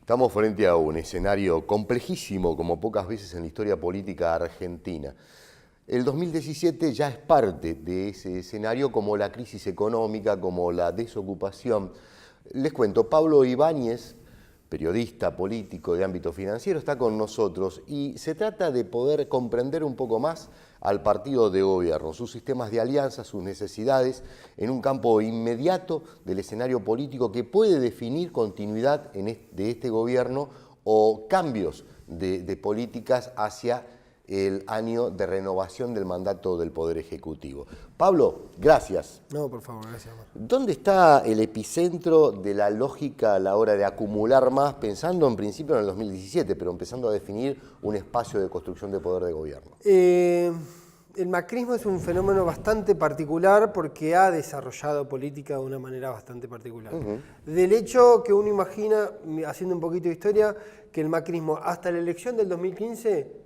Estamos frente a un escenario complejísimo, como pocas veces en la historia política argentina. El 2017 ya es parte de ese escenario, como la crisis económica, como la desocupación. Les cuento, Pablo Ibáñez, periodista político de ámbito financiero, está con nosotros y se trata de poder comprender un poco más al partido de gobierno, sus sistemas de alianza, sus necesidades, en un campo inmediato del escenario político que puede definir continuidad de este gobierno o cambios de políticas hacia el año de renovación del mandato del Poder Ejecutivo. Pablo, gracias. No, por favor, gracias. ¿Dónde está el epicentro de la lógica a la hora de acumular más, pensando en principio en el 2017, pero empezando a definir un espacio de construcción de poder de gobierno? El macrismo es un fenómeno bastante particular porque ha desarrollado política de una manera bastante particular. Del hecho que uno imagina, haciendo un poquito de historia, que el macrismo hasta la elección del 2015,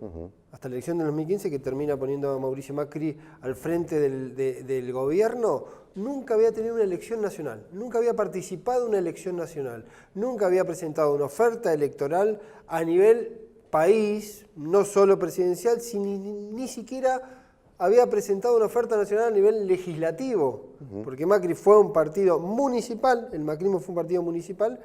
que termina poniendo a Mauricio Macri al frente del gobierno, nunca había tenido una elección nacional, nunca había participado en una elección nacional, nunca había presentado una oferta electoral a nivel país, no solo presidencial, ni siquiera había presentado una oferta nacional a nivel legislativo, porque Macri fue un partido municipal, el macrismo fue un partido municipal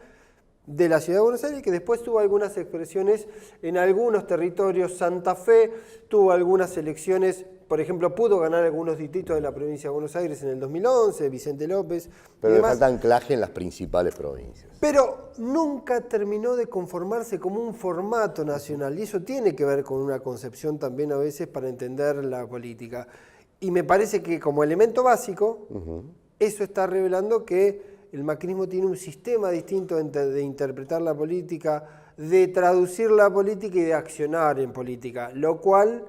de la Ciudad de Buenos Aires, que después tuvo algunas expresiones en algunos territorios. Santa Fe tuvo algunas elecciones, por ejemplo, pudo ganar algunos distritos de la provincia de Buenos Aires en el 2011, Vicente López. Pero le falta anclaje en las principales provincias. Pero nunca terminó de conformarse como un formato nacional, y eso tiene que ver con una concepción también a veces para entender la política. Y me parece que como elemento básico, eso está revelando que el macrismo tiene un sistema distinto de interpretar la política, de traducir la política y de accionar en política, lo cual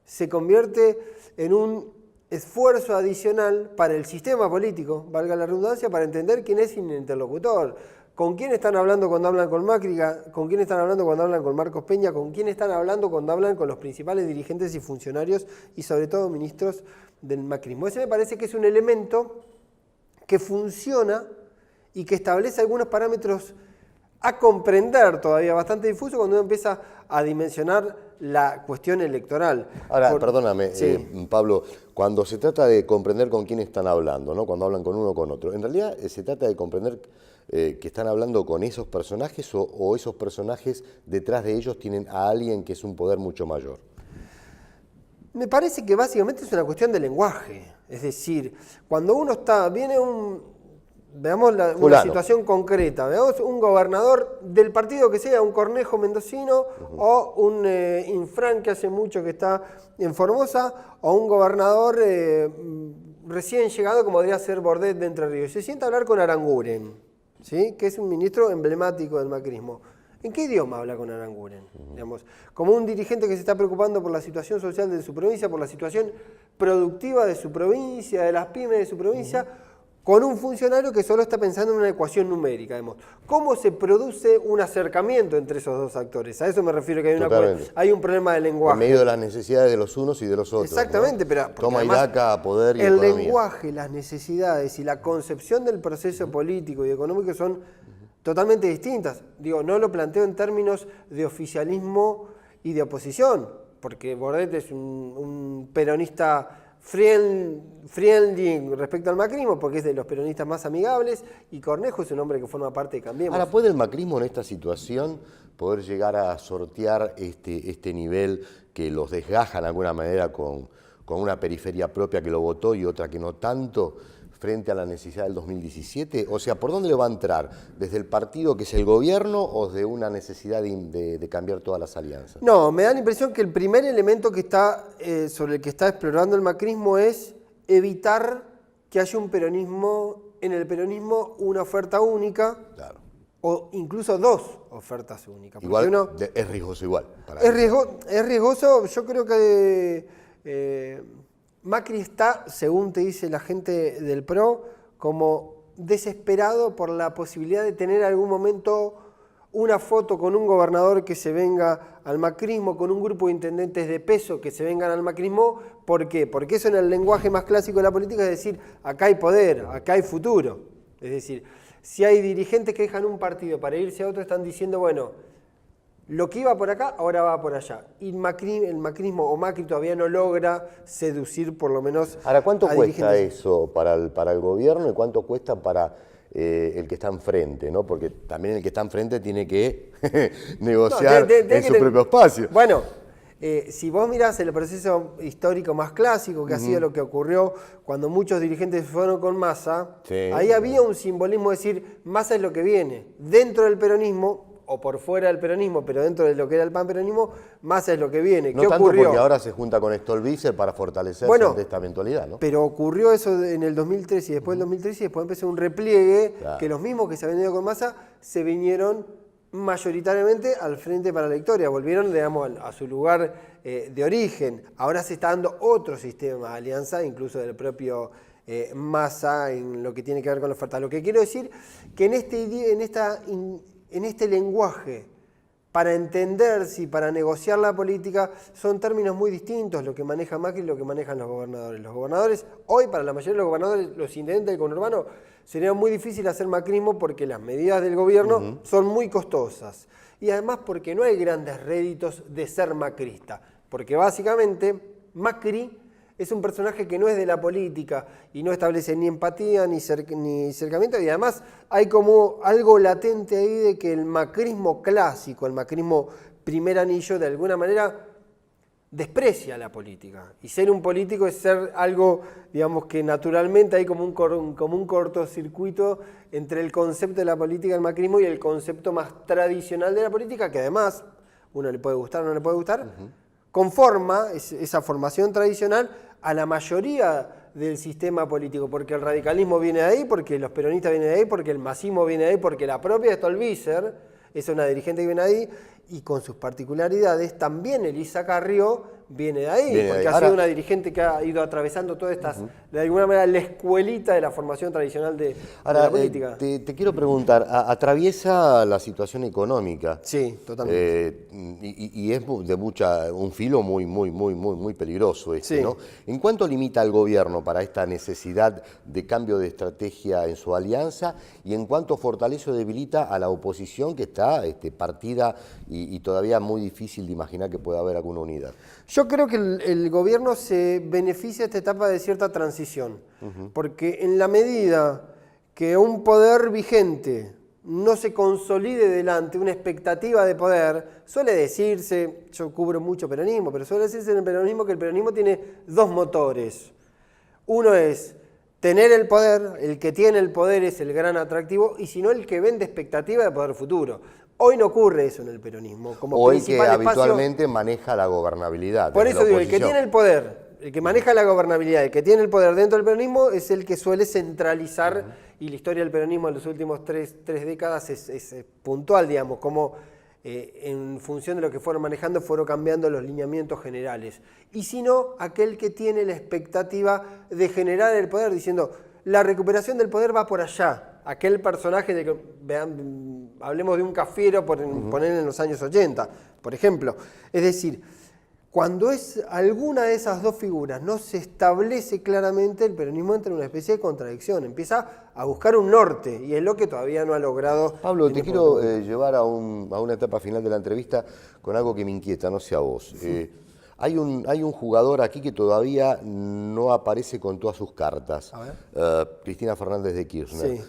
se convierte en un esfuerzo adicional para el sistema político, valga la redundancia, para entender quién es el interlocutor, con quién están hablando cuando hablan con Macri, con quién están hablando cuando hablan con Marcos Peña, con quién están hablando cuando hablan con los principales dirigentes y funcionarios y sobre todo ministros del macrismo. Ese me parece que es un elemento que funciona y que establece algunos parámetros a comprender todavía bastante difuso cuando uno empieza a dimensionar la cuestión electoral. Ahora, perdóname, sí. Pablo, cuando se trata de comprender con quién están hablando, ¿no? Cuando hablan con uno o con otro, en realidad se trata de comprender que están hablando con esos personajes o esos personajes detrás de ellos tienen a alguien que es un poder mucho mayor. Me parece que básicamente es una cuestión de lenguaje. Es decir, cuando uno veamos una situación concreta, veamos un gobernador del partido que sea, un Cornejo mendocino o un Infran que hace mucho que está en Formosa, o un gobernador recién llegado como podría ser Bordet de Entre Ríos. Se sienta a hablar con Aranguren, ¿sí? Que es un ministro emblemático del macrismo. ¿En qué idioma habla con Aranguren? Digamos, como un dirigente que se está preocupando por la situación social de su provincia, por la situación productiva de su provincia, de las pymes de su provincia, con un funcionario que solo está pensando en una ecuación numérica. Digamos. ¿Cómo se produce un acercamiento entre esos dos actores? A eso me refiero, que hay un problema de lenguaje. En medio de las necesidades de los unos y de los otros. Exactamente, ¿no? Pero toma y daca, poder y el economía. lenguaje, las necesidades y la concepción del proceso político y económico son totalmente distintas. Digo, no lo planteo en términos de oficialismo y de oposición, porque Bordet es un peronista friendly respecto al macrismo, porque es de los peronistas más amigables, y Cornejo es un hombre que forma parte de Cambiemos. Ahora, ¿puede el macrismo en esta situación poder llegar a sortear este nivel que los desgaja de alguna manera con una periferia propia que lo votó y otra que no tanto, frente a la necesidad del 2017? O sea, ¿por dónde le va a entrar? ¿Desde el partido que es el gobierno o de una necesidad de cambiar todas las alianzas? No, me da la impresión que el primer elemento que está sobre el que está explorando el macrismo es evitar que haya en el peronismo una oferta única, claro, o incluso dos ofertas únicas. Igual, es riesgoso igual. Es riesgoso, yo creo que Macri está, según te dice la gente del PRO, como desesperado por la posibilidad de tener algún momento una foto con un gobernador que se venga al macrismo, con un grupo de intendentes de peso que se vengan al macrismo. ¿Por qué? Porque eso en el lenguaje más clásico de la política es decir, acá hay poder, acá hay futuro. Es decir, si hay dirigentes que dejan un partido para irse a otro, están diciendo, bueno, lo que iba por acá, ahora va por allá. Y el macrismo o Macri todavía no logra seducir por lo menos Ahora, ¿cuánto a cuesta dirigentes? eso para el gobierno y cuánto cuesta para el que está enfrente, ¿no? Porque también el que está enfrente tiene que negociar en su propio espacio. Bueno, si vos mirás el proceso histórico más clásico, que ha sido lo que ocurrió cuando muchos dirigentes fueron con Massa, Sí. ahí había un simbolismo de decir, Massa es lo que viene. Dentro del peronismo, o por fuera del peronismo, pero dentro de lo que era el panperonismo, Massa es lo que viene. No ¿Qué tanto ocurrió? porque ahora se junta con Stolbizer para fortalecerse ante esta eventualidad, ¿no? Pero ocurrió eso en el 2013 y después del 2013 y después empezó un repliegue, Claro. que los mismos que se habían ido con Massa se vinieron mayoritariamente al Frente para la Victoria, volvieron, digamos, a su lugar de origen. Ahora se está dando otro sistema de alianza, incluso del propio Massa, en lo que tiene que ver con la oferta. Lo que quiero decir que en este lenguaje, para entenderse y para negociar la política, son términos muy distintos lo que maneja Macri y lo que manejan los gobernadores. Los gobernadores, hoy para la mayoría de los gobernadores, los intendentes del conurbano, sería muy difícil hacer macrismo porque las medidas del gobierno son muy costosas. Y además porque no hay grandes réditos de ser macrista. Porque básicamente Macri es un personaje que no es de la política y no establece ni empatía ni cercamiento, y además hay como algo latente ahí de que el macrismo clásico, el macrismo primer anillo, de alguna manera desprecia la política. Y ser un político es ser algo, digamos, que naturalmente hay como un cortocircuito entre el concepto de la política del macrismo y el concepto más tradicional de la política, que además, uno le puede gustar o no le puede gustar, conforma esa formación tradicional a la mayoría del sistema político, porque el radicalismo viene de ahí, porque los peronistas vienen de ahí, porque el masismo viene de ahí, porque la propia Stolbizer es una dirigente que viene de ahí, y con sus particularidades, también Elisa Carrió viene de ahí, porque ha sido una dirigente que ha ido atravesando todas estas, de alguna manera, la escuelita de la formación tradicional de la política. Te quiero preguntar, atraviesa la situación económica. Sí, totalmente. Y es un filo muy peligroso Sí. ¿no? ¿En cuánto limita al gobierno para esta necesidad de cambio de estrategia en su alianza y en cuánto fortalece o debilita a la oposición que está partida y todavía muy difícil de imaginar que pueda haber alguna unidad? Yo creo que el gobierno se beneficia de esta etapa de cierta transición, porque en la medida que un poder vigente no se consolide delante una expectativa de poder, suele decirse, yo cubro mucho peronismo, pero suele decirse en el peronismo que el peronismo tiene dos motores. Uno es tener el poder, el que tiene el poder es el gran atractivo, y si no, el que vende expectativa de poder futuro. Hoy no ocurre eso en el peronismo. Como Hoy que espacio, habitualmente maneja la gobernabilidad. por eso digo, el que tiene el poder, el que maneja la gobernabilidad, el que tiene el poder dentro del peronismo es el que suele centralizar, y la historia del peronismo en los últimos tres décadas es puntual, digamos, como en función de lo que fueron manejando fueron cambiando los lineamientos generales. Y si no, aquel que tiene la expectativa de generar el poder, diciendo, la recuperación del poder va por allá. Aquel personaje de que, hablemos de un Cafiero, poner en los años 80, por ejemplo. Es decir, cuando es alguna de esas dos figuras no se establece claramente, el peronismo entra en una especie de contradicción, empieza a buscar un norte, y es lo que todavía no ha logrado. Pablo, te quiero llevar a una etapa final de la entrevista con algo que me inquieta, no sé a vos. Hay un jugador aquí que todavía no aparece con todas sus cartas. Cristina Fernández de Kirchner. Sí.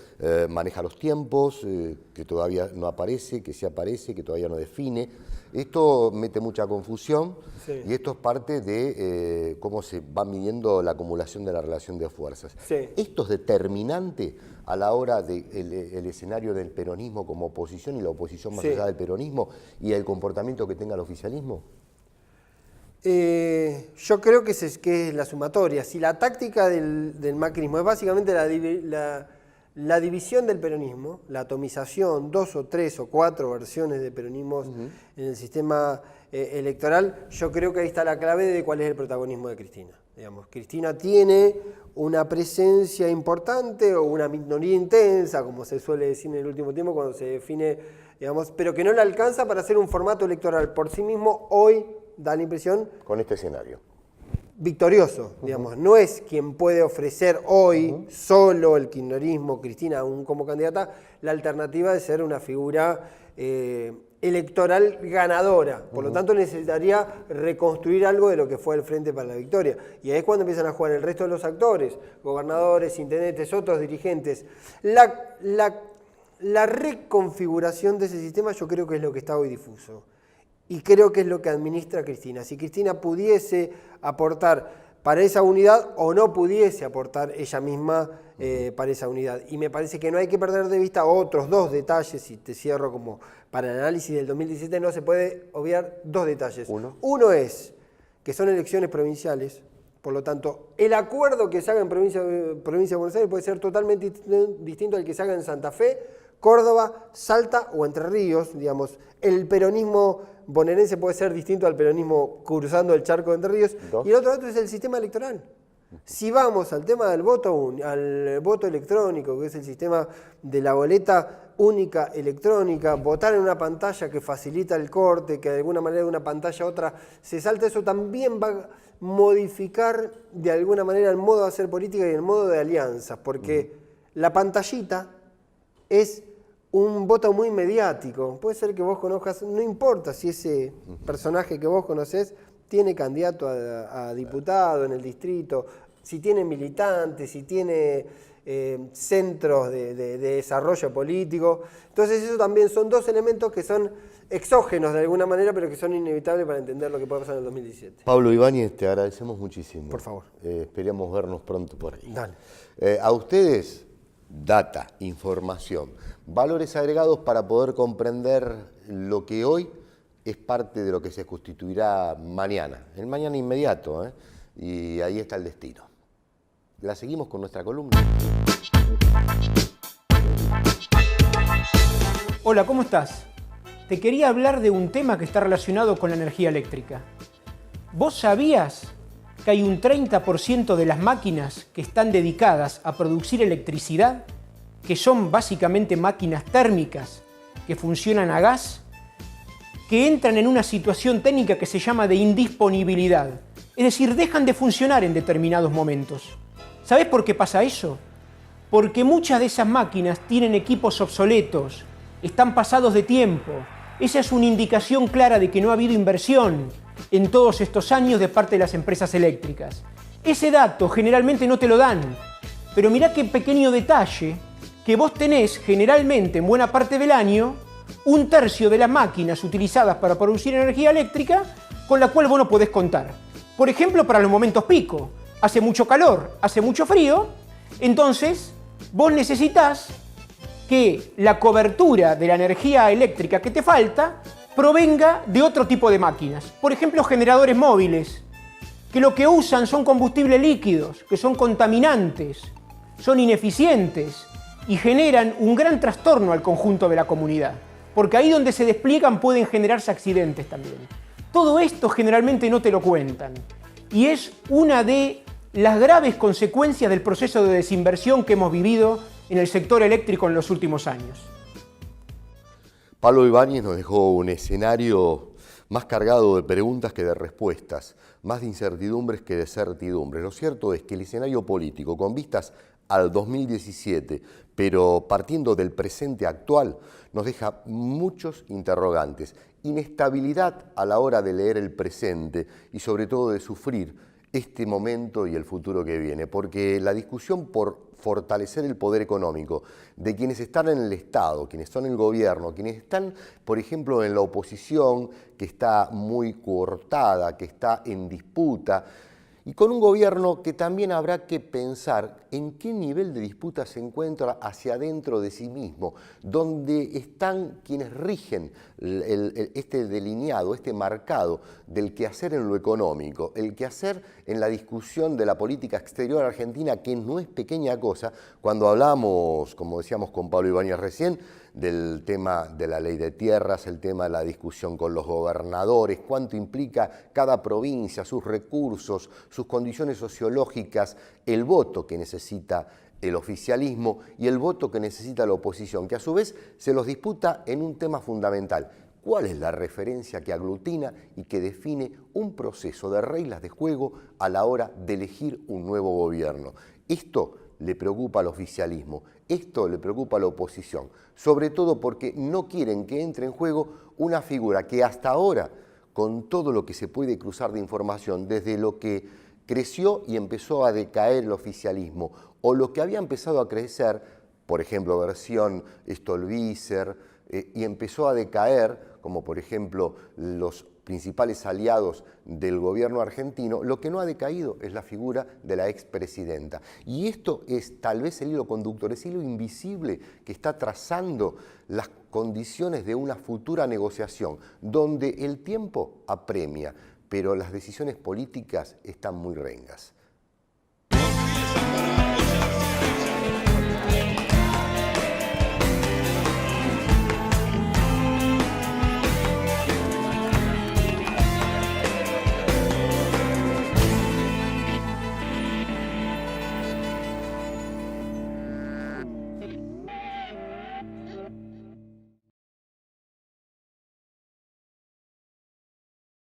Maneja los tiempos, que todavía no aparece, que sí aparece, que todavía no define. Esto mete mucha confusión, sí. Y esto es parte de cómo se va midiendo la acumulación de la relación de fuerzas. Sí. ¿Esto es determinante a la hora del escenario del peronismo como oposición y la oposición más allá del peronismo y el comportamiento que tenga el oficialismo? Yo creo que es la sumatoria. Si la táctica del macrismo es básicamente la división del peronismo, la atomización, 2 o 3 o 4 versiones de peronismos en el sistema electoral, yo creo que ahí está la clave de cuál es el protagonismo de Cristina. Digamos, Cristina tiene una presencia importante o una minoría intensa, como se suele decir en el último tiempo cuando se define, digamos, pero que no le alcanza para hacer un formato electoral por sí mismo hoy. Da la impresión... Con este escenario. victorioso, digamos. No es quien puede ofrecer hoy solo el kirchnerismo, Cristina, aún como candidata, la alternativa de ser una figura electoral ganadora. Por lo tanto, necesitaría reconstruir algo de lo que fue el Frente para la Victoria. Y ahí es cuando empiezan a jugar el resto de los actores, gobernadores, intendentes, otros dirigentes. La reconfiguración de ese sistema yo creo que es lo que está hoy difuso. Y creo que es lo que administra Cristina. Si Cristina pudiese aportar para esa unidad o no pudiese aportar ella misma para esa unidad. Y me parece que no hay que perder de vista otros dos detalles, y te cierro como para el análisis del 2017, no se puede obviar dos detalles. Uno es que son elecciones provinciales, por lo tanto, el acuerdo que se haga en provincia de Buenos Aires puede ser totalmente distinto al que se haga en Santa Fe, Córdoba, Salta o Entre Ríos, digamos. El peronismo bonaerense puede ser distinto al peronismo cruzando el charco de Entre Ríos. Y el otro dato es el sistema electoral. Si vamos al tema del al voto electrónico, que es el sistema de la boleta única electrónica, votar en una pantalla que facilita el corte, que de alguna manera de una pantalla a otra se salta, eso también va a modificar de alguna manera el modo de hacer política y el modo de alianzas, porque la pantallita es un voto muy mediático. Puede ser que vos conozcas, no importa si ese personaje que vos conocés tiene candidato a diputado en el distrito, si tiene militantes, si tiene centros de desarrollo político. Entonces eso también son dos elementos que son exógenos de alguna manera, pero que son inevitables para entender lo que puede pasar en el 2017. Pablo Ibáñez, te agradecemos muchísimo. Por favor. Esperamos vernos pronto por ahí. Dale. A ustedes, data, información, valores agregados para poder comprender lo que hoy es parte de lo que se constituirá mañana, el mañana inmediato, y ahí está el destino. La seguimos con nuestra columna. Hola, ¿cómo estás? Te quería hablar de un tema que está relacionado con la energía eléctrica. ¿Vos sabías que hay un 30% de las máquinas que están dedicadas a producir electricidad, que son básicamente máquinas térmicas que funcionan a gas, que entran en una situación técnica que se llama de indisponibilidad? Es decir, dejan de funcionar en determinados momentos. ¿Sabés por qué pasa eso? Porque muchas de esas máquinas tienen equipos obsoletos, están pasados de tiempo. Esa es una indicación clara de que no ha habido inversión en todos estos años de parte de las empresas eléctricas. Ese dato generalmente no te lo dan, pero mirá qué pequeño detalle, que vos tenés generalmente en buena parte del año un tercio de las máquinas utilizadas para producir energía eléctrica con la cual vos no podés contar. Por ejemplo, para los momentos pico, hace mucho calor, hace mucho frío, entonces vos necesitás que la cobertura de la energía eléctrica que te falta provenga de otro tipo de máquinas. Por ejemplo, generadores móviles, que lo que usan son combustibles líquidos, que son contaminantes, son ineficientes y generan un gran trastorno al conjunto de la comunidad, porque ahí donde se despliegan pueden generarse accidentes también. Todo esto generalmente no te lo cuentan y es una de las graves consecuencias del proceso de desinversión que hemos vivido en el sector eléctrico en los últimos años. Pablo Ibáñez nos dejó un escenario más cargado de preguntas que de respuestas, más de incertidumbres que de certidumbres. Lo cierto es que el escenario político, con vistas al 2017, pero partiendo del presente actual, nos deja muchos interrogantes, inestabilidad a la hora de leer el presente y sobre todo de sufrir este momento y el futuro que viene, porque la discusión por fortalecer el poder económico de quienes están en el Estado, quienes son en el gobierno, quienes están, por ejemplo, en la oposición, que está muy coartada, que está en disputa, y con un gobierno que también habrá que pensar en qué nivel de disputa se encuentra hacia adentro de sí mismo, donde están quienes rigen este delineado, este marcado del quehacer en lo económico, el quehacer en la discusión de la política exterior argentina, que no es pequeña cosa. Cuando hablamos, como decíamos con Pablo Ibáñez recién, del tema de la ley de tierras, el tema de la discusión con los gobernadores, cuánto implica cada provincia, sus recursos, sus condiciones sociológicas, el voto que necesita el oficialismo y el voto que necesita la oposición, que a su vez se los disputa en un tema fundamental. cuál es la referencia que aglutina y que define un proceso de reglas de juego a la hora de elegir un nuevo gobierno. Esto le preocupa al oficialismo, esto le preocupa a la oposición, sobre todo porque no quieren que entre en juego una figura que hasta ahora, con todo lo que se puede cruzar de información, desde lo que creció y empezó a decaer el oficialismo, o lo que había empezado a crecer, por ejemplo, versión Stolbizer, y empezó a decaer, como por ejemplo los principales aliados del gobierno argentino, lo que no ha decaído es la figura de la expresidenta. Y esto es tal vez el hilo conductor, es el hilo invisible que está trazando las condiciones de una futura negociación, donde el tiempo apremia, pero las decisiones políticas están muy rengas.